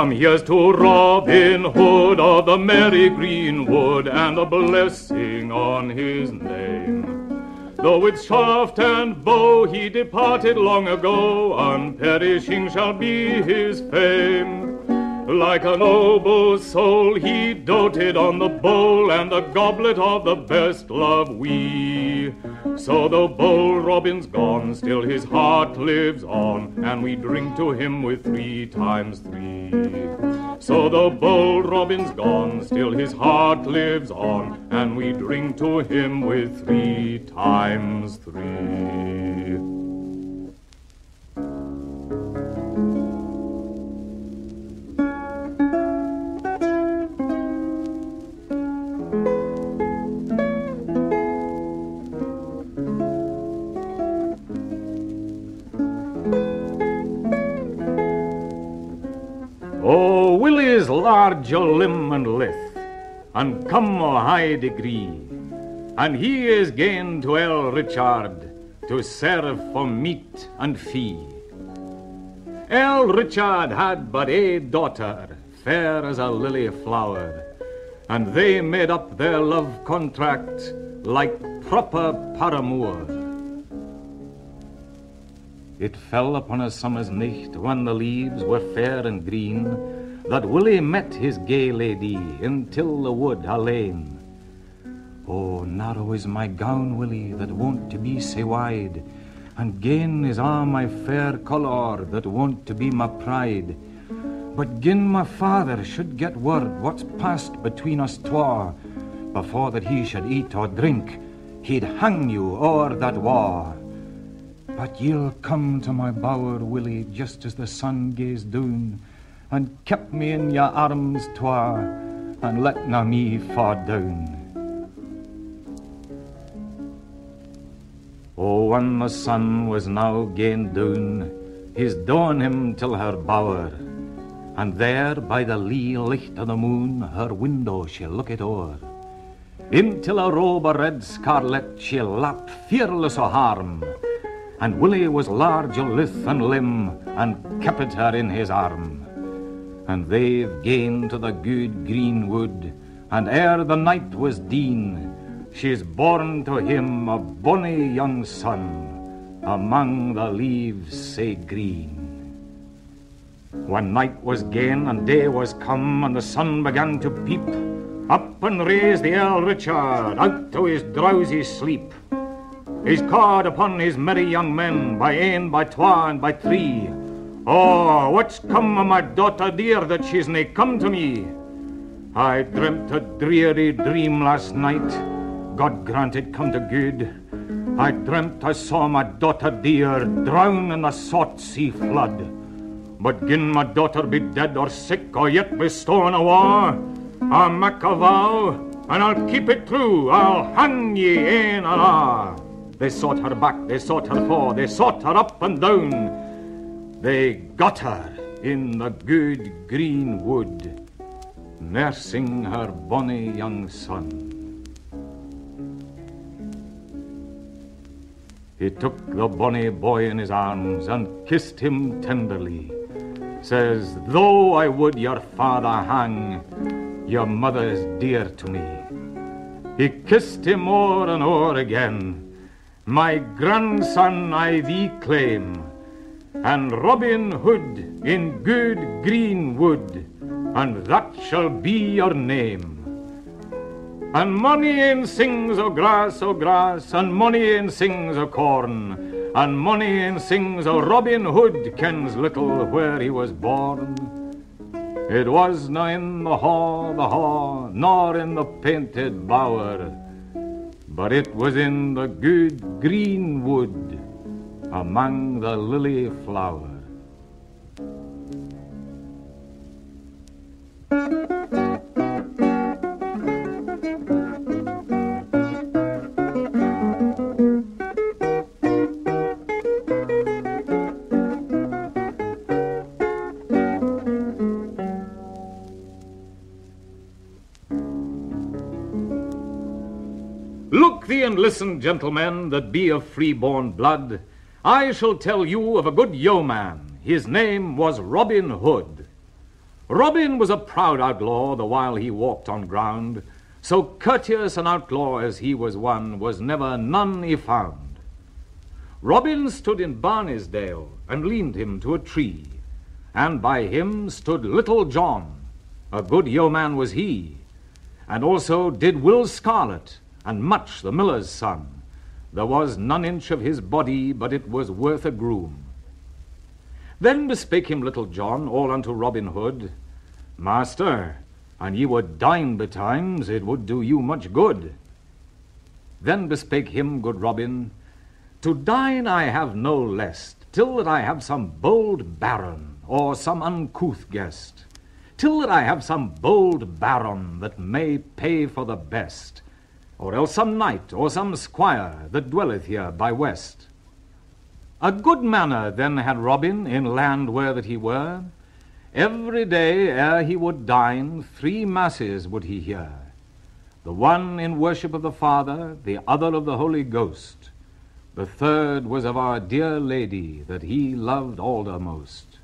Come, here's to Robin Hood of the merry green wood, and a blessing on his name. Though with shaft and bow he departed long ago, unperishing shall be his fame. Like a noble soul he doted on the bowl and the goblet of the best love we. So though bold Robin's gone, still his heart lives on, and we drink to him with 3 times 3. So though bold Robin's gone, still his heart lives on, and we drink to him with 3 times 3. Oh, Willie's large o' limb and lithe, and come o' high degree, and he is gane to Earl Richard to serve for meat and fee. Earl Richard had but a daughter, fair as a lily flower, and they made up their love contract like proper paramour. It fell upon a summer's nicht, when the leaves were fair and green, that Willie met his gay lady in Till the Wood alane. Oh, narrow is my gown, Willie, that wont to be sae wide, and gin is a' my fair colour that wont to be my pride. But gin my father should get word what's passed between us twa, before that he should eat or drink, he'd hang you o'er that wa'. But ye'll come to my bower, Willie, just as the sun gaes down, and keep me in your arms twa, and let na me fa down. Oh, when the sun was now gane down, he's down him till her bower, and there by the lee licht of the moon her window she looked o'er. Intil a robe of red scarlet she lapped fearless o' harm, and Willie was large o' lithe and limb, and kept her in his arm. And they've gane to the good green wood, and ere the night was deen, she's born to him a bonny young son, among the leaves sae green. When night was gane and day was come, and the sun began to peep, up and raised the Earl Richard out to his drowsy sleep. He's called upon his merry young men, by 1, by 2, and by 3. Oh, what's come o' my daughter dear, that she's nae come to me? I dreamt a dreary dream last night, God grant it come to good. I dreamt I saw my daughter dear drown in the salt sea flood. But gin my daughter be dead or sick, or yet be stolen awa', I'll mak a vow, and I'll keep it true, I'll hang ye ane and a'. They sought her back, they sought her fore, they sought her up and down. They got her in the good green wood, nursing her bonny young son. He took the bonny boy in his arms and kissed him tenderly. Says, though I would your father hang, your mother is dear to me. He kissed him o'er and o'er again. My grandson I thee claim, and Robin Hood in good green wood, and that shall be your name. And money in sings o' grass, and money in sings o' corn, and money in sings o' Robin Hood kens little where he was born. It wasna in the haw, nor in the painted bower, but it was in the good green wood, among the lily flower. Look thee and listen, gentlemen, that be of free-born blood. I shall tell you of a good yeoman. His name was Robin Hood. Robin was a proud outlaw the while he walked on ground, so courteous an outlaw as he was one was never none he found. Robin stood in Barnesdale and leaned him to a tree, and by him stood Little John, a good yeoman was he, and also did Will Scarlet, and Much the miller's son. There was none inch of his body but it was worth a groom. Then bespake him Little John all unto Robin Hood, Master, an ye would dine betimes, it would do you much good. Then bespake him good Robin, To dine I have no lest, till that I have some bold baron, or some uncouth guest, till that I have some bold baron that may pay for the best, or else some knight or some squire that dwelleth here by west. A good manner then had Robin in land where that he were. Every day ere he would dine, 3 masses would he hear, the one in worship of the Father, the other of the Holy Ghost. The third was of our dear Lady that he loved aldermost.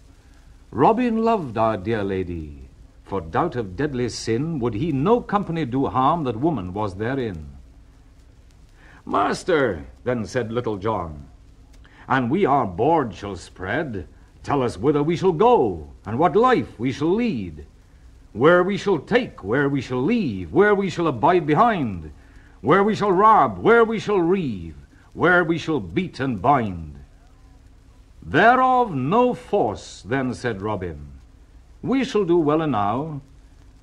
Robin loved our dear Lady, for doubt of deadly sin would he no company do harm that woman was therein. Master, then said Little John, and we our board shall spread, tell us whither we shall go, and what life we shall lead, where we shall take, where we shall leave, where we shall abide behind, where we shall rob, where we shall reave, where we shall beat and bind. Thereof no force, then said Robin, we shall do well enow,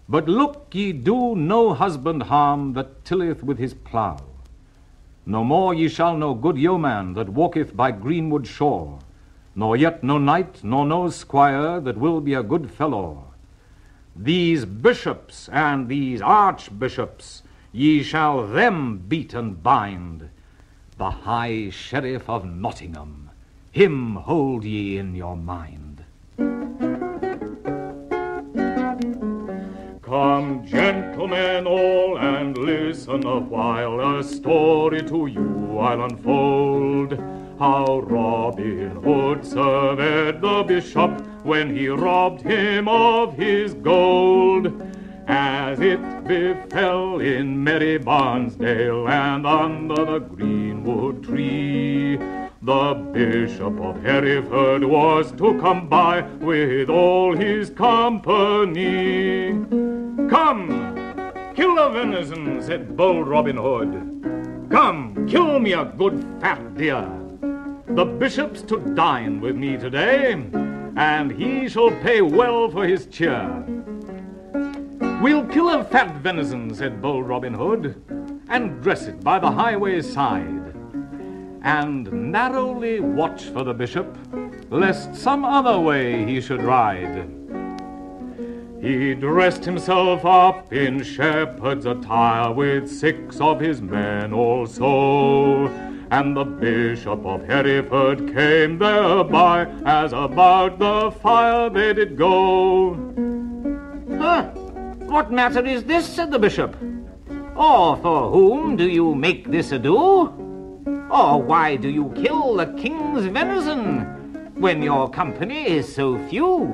but look ye do no husband harm that tilleth with his plough. No more ye shall no good yeoman that walketh by greenwood shore, nor yet no knight, nor no squire that will be a good fellow. These bishops and these archbishops ye shall them beat and bind. The High Sheriff of Nottingham, him hold ye in your mind. Come, gentlemen all, and listen a while, a story to you I'll unfold, how Robin Hood served the bishop when he robbed him of his gold. As it befell in merry Barnesdale and under the greenwood tree, the Bishop of Hereford was to come by with all his company. Come, kill the venison, said bold Robin Hood. Come, kill me a good fat deer. The bishop's to dine with me today, and he shall pay well for his cheer. We'll kill a fat venison, said bold Robin Hood, and dress it by the highway side, and narrowly watch for the bishop, lest some other way he should ride. He dressed himself up in shepherd's attire, with 6 of his men also, and the Bishop of Hereford came thereby, as about the fire they did go. What matter is this, said the bishop? Or for whom do you make this ado? Or why do you kill the king's venison, when your company is so few?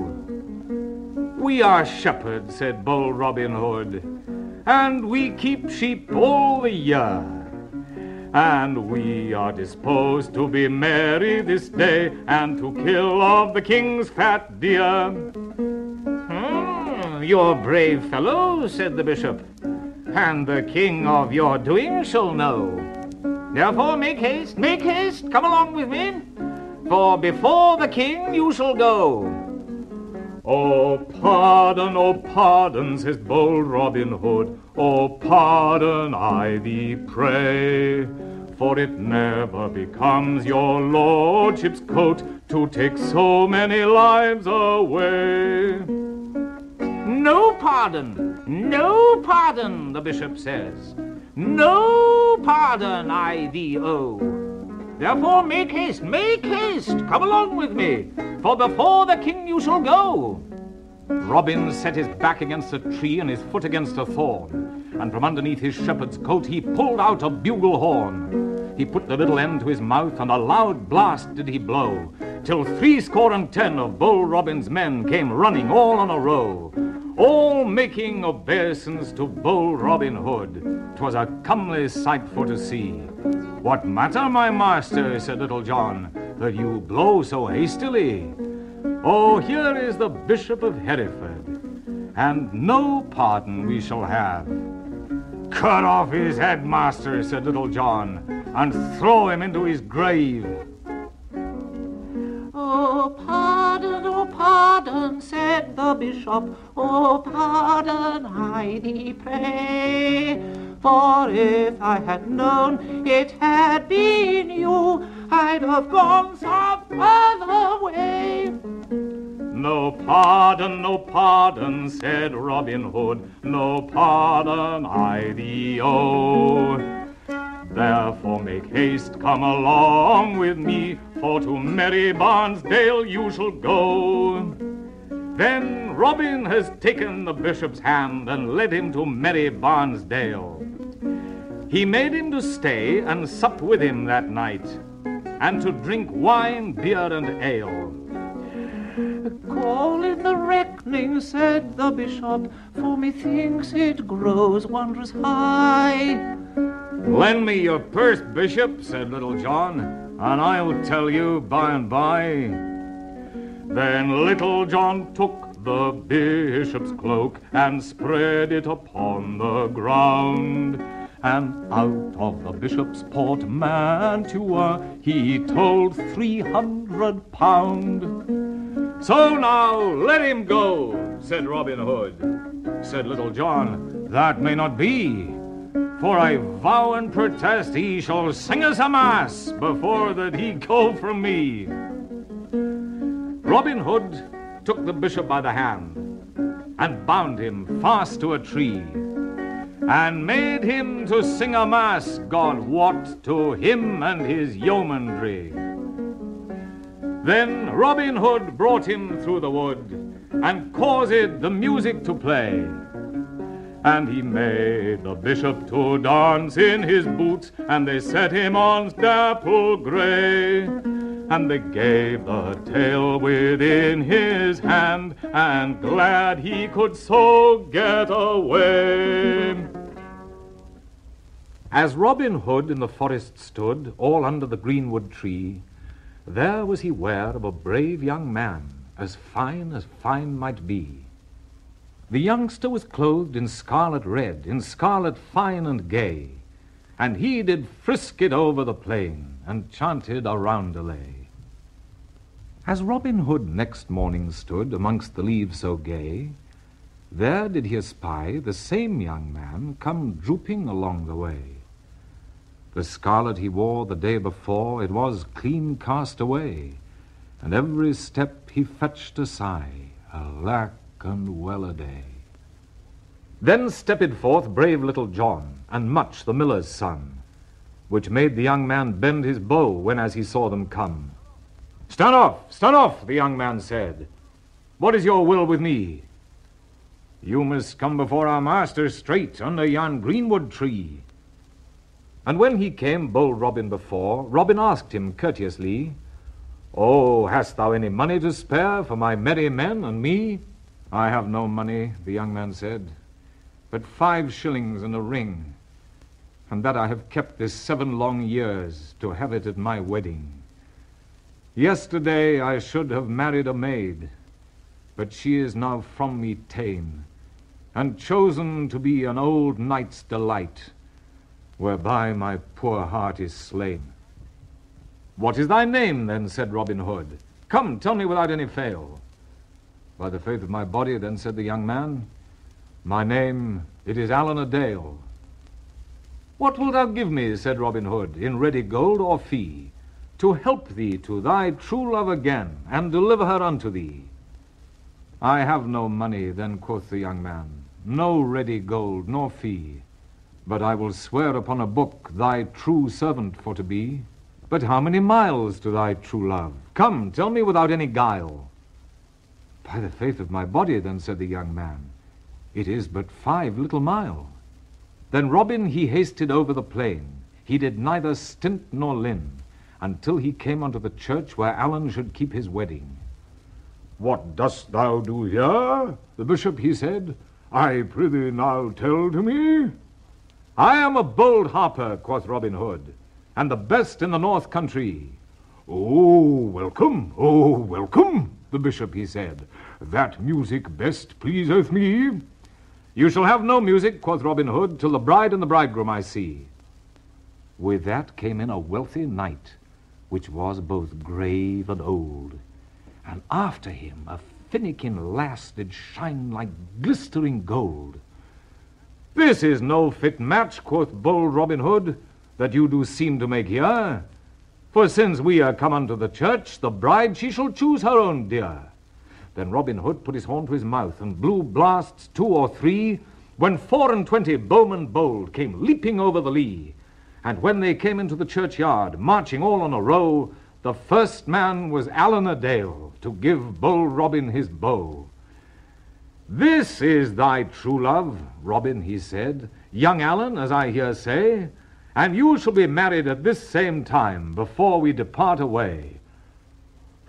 We are shepherds, said bold Robin Hood, and we keep sheep all the year, and we are disposed to be merry this day, and to kill of the king's fat deer. You're brave fellow, said the bishop, and the king of your doing shall know. Therefore make haste, come along with me, for before the king you shall go. Oh, pardon, says bold Robin Hood, oh, pardon, I thee pray, for it never becomes your lordship's coat to take so many lives away. No pardon, the bishop says. No pardon I thee owe. Therefore make haste, come along with me, for before the king you shall go. Robin set his back against a tree and his foot against a thorn, and from underneath his shepherd's coat he pulled out a bugle horn. he put the little end to his mouth, and a loud blast did he blow, till 70 of bold Robin's men came running all on a row, all making obeisance to bold Robin Hood. 'Twas a comely sight for to see. "What matter, my master," said Little John, "that you blow so hastily? Oh, here is the Bishop of Hereford, and no pardon we shall have." "Cut off his head, master," said Little John, "and throw him into his grave." "Oh, pardon," said the bishop, "oh, pardon, I thee pray. For if I had known it had been you, I'd have gone some other way." No pardon, said Robin Hood, no pardon I thee owe. Therefore make haste, come along with me, for to merry Barnesdale you shall go. Then Robin has taken the bishop's hand and led him to merry Barnesdale. He made him to stay and sup with him that night, and to drink wine, beer, and ale. "Call in the reckoning," said the bishop, "for methinks it grows wondrous high." "Lend me your purse, Bishop," said Little John, "and I'll tell you by and by." Then Little John took the bishop's cloak and spread it upon the ground, and out of the bishop's portmanteau he told 300 pound. "So now let him go," said Robin Hood. Said Little John, "That may not be, for I vow and protest he shall sing us a mass before that he go from me." Robin Hood took the bishop by the hand and bound him fast to a tree, and made him to sing a mass, God wot, to him and his yeomanry. Then Robin Hood brought him through the wood, and caused the music to play. And he made the bishop to dance in his boots, and they set him on dapple grey. And they gave the tail within his hand, and glad he could so get away. As Robin Hood in the forest stood, all under the greenwood tree, there was he ware of a brave young man, as fine might be. The youngster was clothed in scarlet red, in scarlet fine and gay, and he did frisk it over the plain, and chanted a roundelay. As Robin Hood next morning stood amongst the leaves so gay, there did he espy the same young man come drooping along the way. The scarlet he wore the day before, it was clean cast away, and every step he fetched a sigh, alack and well a day. Then stepped forth brave Little John, and Much the miller's son, which made the young man bend his bow when as he saw them come. Stand off, the young man said. "What is your will with me?" "You must come before our master straight under yon greenwood tree." And when he came bold Robin before, Robin asked him courteously, "Oh, hast thou any money to spare for my merry men and me?" "I have no money," the young man said, "but 5 shillings and a ring, and that I have kept this 7 long years to have it at my wedding. Yesterday I should have married a maid, but she is now from me ta'en, and chosen to be an old knight's delight, whereby my poor heart is slain." "What is thy name, then?" said Robin Hood. "Come, tell me without any fail." "By the faith of my body," then said the young man, "my name, it is Allen a Dale." "What wilt thou give me," said Robin Hood, "in ready gold or fee, to help thee to thy true love again, and deliver her unto thee?" "I have no money," then quoth the young man, "no ready gold nor fee, but I will swear upon a book thy true servant for to be. But how many miles to thy true love? Come, tell me without any guile." "By the faith of my body," then said the young man, "it is but 5 little mile." Then Robin he hasted over the plain, he did neither stint nor lin, until he came unto the church where Allen should keep his wedding. "What dost thou do here?" the bishop he said. "I prithee now tell to me." "I am a bold harper," quoth Robin Hood, "and the best in the north country." "Oh, welcome," the bishop he said. "That music best pleaseth me." "You shall have no music," quoth Robin Hood, "till the bride and the bridegroom I see." With that came in a wealthy knight, which was both grave and old, and after him a finicking lass did shine like glistering gold. "This is no fit match," quoth bold Robin Hood, "that you do seem to make here. For since we are come unto the church, the bride she shall choose her own dear." Then Robin Hood put his horn to his mouth, and blew blasts 2 or 3, when 24 bowmen bold came leaping over the lea. And when they came into the churchyard, marching all on a row, the first man was Allen a Dale, to give bold Robin his bow. "This is thy true love, Robin," he said, "young Allen, as I hear say, and you shall be married at this same time, before we depart away."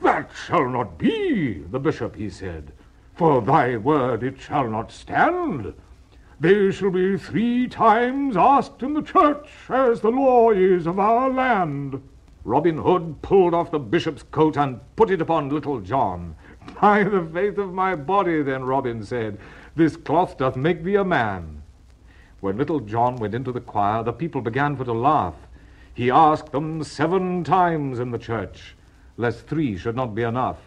"That shall not be," the bishop he said, "for thy word it shall not stand. They shall be 3 times asked in the church, as the law is of our land." Robin Hood pulled off the bishop's coat and put it upon Little John. "By the faith of my body," then Robin said, "this cloth doth make thee a man." When Little John went into the choir, the people began for to laugh. He asked them 7 times in the church, lest 3 should not be enough.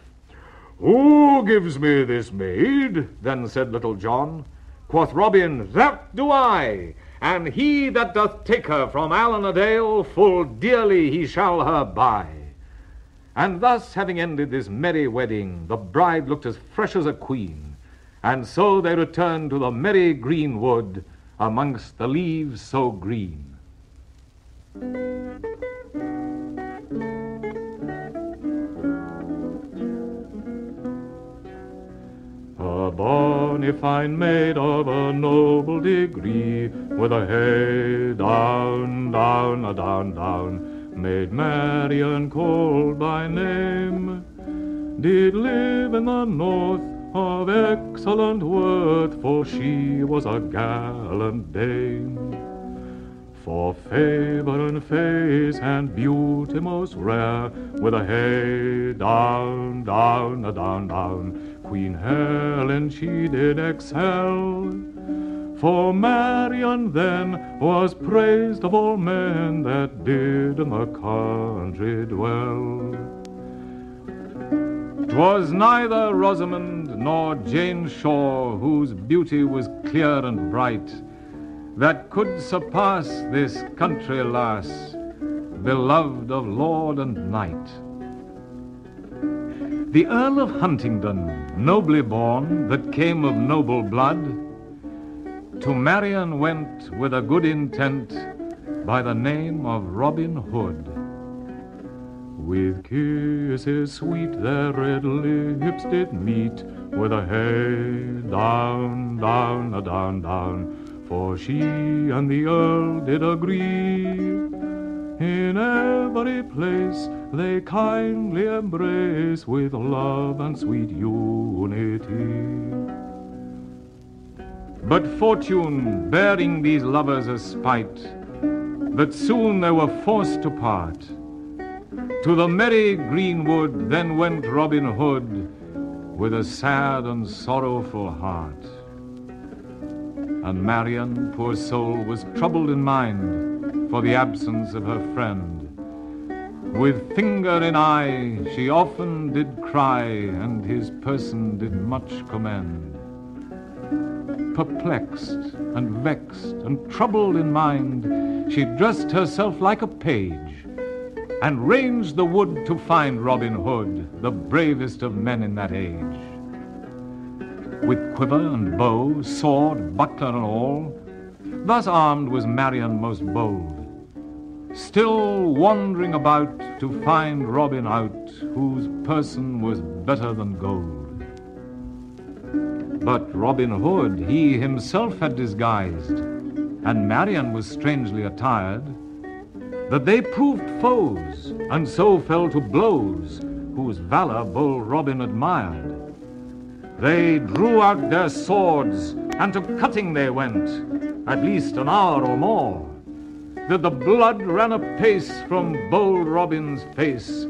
"Who gives me this maid?" Then said Little John. Quoth Robin, "That do I, and he that doth take her from Allen a Dale, full dearly he shall her buy." And thus, having ended this merry wedding, the bride looked as fresh as a queen, and so they returned to the merry green wood, amongst the leaves so green. A bonny fine maid of a noble degree, with a head down, down, a down, down, Maid Marian cold by name, did live in the north of excellent worth, for she was a gallant dame. For favor and face and beauty most rare, with a head down, down, a down, down, Queen Helen she did excel. For Marian then was praised of all men that did in the country dwell. 'Twas neither Rosamond nor Jane Shore, whose beauty was clear and bright, that could surpass this country lass, beloved of lord and knight. The Earl of Huntingdon, nobly born, that came of noble blood, to Marian went with a good intent, by the name of Robin Hood. With kisses sweet their red lips did meet, with a head down, down, a down, down, for she and the Earl did agree. In every place they kindly embrace, with love and sweet unity. But fortune, bearing these lovers a spite, that soon they were forced to part, to the merry greenwood then went Robin Hood, with a sad and sorrowful heart. And Marian, poor soul, was troubled in mind for the absence of her friend. With finger in eye she often did cry, and his person did much commend. Perplexed and vexed and troubled in mind, she dressed herself like a page, and ranged the wood to find Robin Hood, the bravest of men in that age. With quiver and bow, sword, buckler and all, thus armed was Marian most bold, still wandering about to find Robin out, whose person was better than gold. But Robin Hood he himself had disguised, and Marian was strangely attired, that they proved foes, and so fell to blows, whose valour bold Robin admired. They drew out their swords, and to cutting they went, at least an hour or more, that the blood ran apace from bold Robin's face,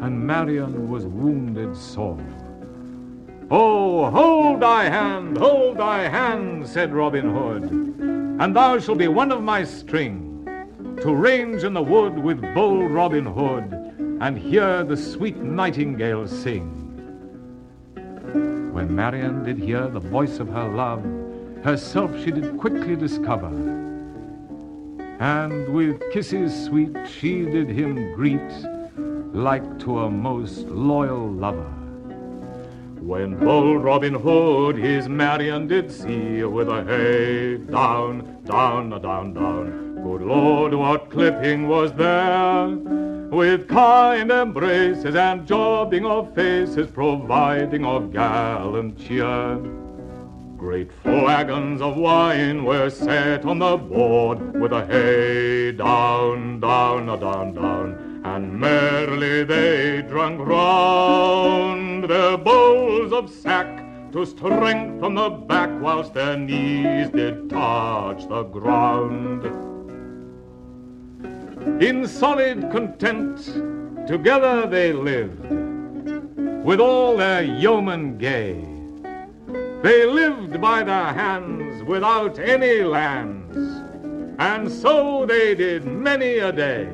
and Marian was wounded sore. "Oh, hold thy hand," said Robin Hood, "and thou shalt be one of my string, to range in the wood with bold Robin Hood, and hear the sweet nightingale sing." When Marian did hear the voice of her love, herself she did quickly discover, and with kisses sweet she did him greet, like to a most loyal lover. When bold Robin Hood his Marian did see, with a hey down, down, down, down, good Lord, what clipping was there, with kind embraces and jobbing of faces, providing of gallant cheer. Great flagons of wine were set on the board, with a hey down, down, down, down, and merrily they drank round their bowls of sack, to strengthen the back, whilst their knees did touch the ground. In solid content together they lived, with all their yeomen gay. They lived by their hands without any lands, and so they did many a day.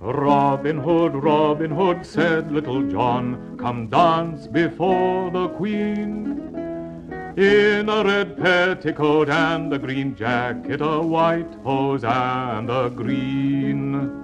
Robin Hood, said Little John, come dance before the Queen. In a red petticoat and a green jacket, a white hose and a green.